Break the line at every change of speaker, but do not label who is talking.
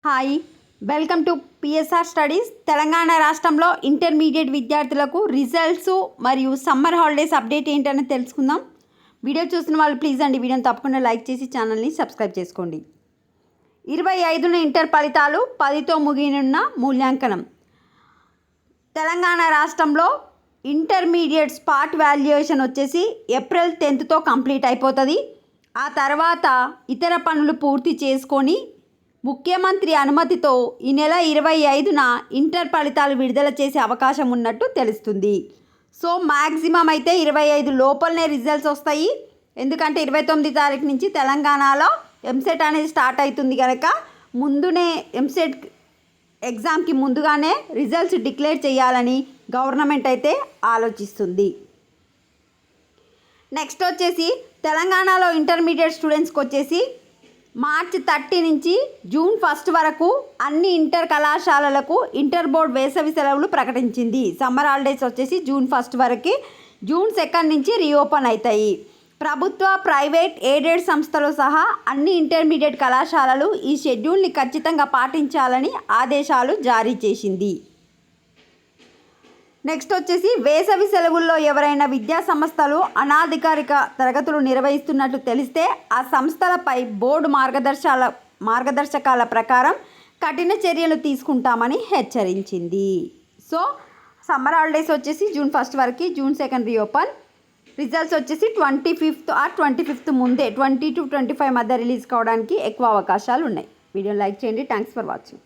Hi, welcome to PSR studies. Telangana రాష్ట్రంలో intermediate విద్యార్థులకు results మరియు సమ్మర్ హాలిడేస్ అప్డేట్ ఏంటని తెలుసుకుందాం. వీడియో చూసిన వాళ్ళు ప్లీజ్ అండి వీడియోని తప్పకుండా లైక్ చేసి ఛానల్ని సబ్స్క్రైబ్ చేసుకోండి. 25న ఇంటర్ ఫలితాలు, 10తో ముగియనున్న మూల్యాంకనం. తెలంగాణ రాష్ట్రంలో ఇంటర్మీడియట్ స్పాట్ వాల్యుయేషన్ వచ్చేసి ఏప్రిల్ 10తో కంప్లీట్ అయిపోతుంది. ఆ తర్వాత ఇతర పనులు పూర్తి చేసుకొని ముఖ్యమంత్రి అనుమతితో ఈ నెల 25న ఇంటర్ ఫలితాలు విడుదల చేసే అవకాశం ఉన్నట్టు తెలుస్తుంది. సో మ్యాక్సిమం అయితే 25 లోపలనే రిజల్ట్స్ వస్తాయి. ఎందుకంటే 29 తారీఖు నుంచి తెలంగాణలో ఎంసెట్ అనేది స్టార్ట్ అవుతుంది కనుక ముందునే ఎంసెట్ ఎగ్జామ్కి ముందుగానే రిజల్ట్స్ డిక్లేర్ చేయాలని గవర్నమెంట్ అయితే ఆలోచిస్తుంది. నెక్స్ట్ వచ్చేసి తెలంగాణలో ఇంటర్మీడియట్ స్టూడెంట్స్కి వచ్చేసి మార్చి 30 నుంచి జూన్ 1 వరకు అన్ని ఇంటర్ కళాశాలలకు ఇంటర్ బోర్డ్ వేసవి సెలవులు ప్రకటించింది. సమ్మర్ హాలిడేస్ వచ్చేసి జూన్ 1 వరకు, జూన్ 2 నుంచి రీఓపెన్ అవుతాయి. ప్రభుత్వ, ప్రైవేట్, ఎయిడెడ్ సంస్థలు సహా అన్ని ఇంటర్మీడియట్ కళాశాలలు ఈ షెడ్యూల్ని ఖచ్చితంగా పాటించాలని ఆదేశాలు జారీ చేసింది. నెక్స్ట్ వచ్చేసి వేసవి సెలవుల్లో ఎవరైనా విద్యా సంస్థలు అనాధికారిక తరగతులు నిర్వహిస్తున్నట్లు తెలిస్తే ఆ సంస్థలపై బోర్డు మార్గదర్శకాల ప్రకారం కఠిన చర్యలు తీసుకుంటామని హెచ్చరించింది. సో సమ్మర్ హాలిడేస్ వచ్చేసి జూన్ 1 వరకు, జూన్ 2 రీఓపెన్. రిజల్ట్స్ వచ్చేసి 25th ఆర్ 25th ముందే 20 to 25 మధ్య రిలీజ్ కావడానికి ఎక్కువ అవకాశాలు ఉన్నాయి. వీడియో లైక్ చేయండి. Thanks for watching.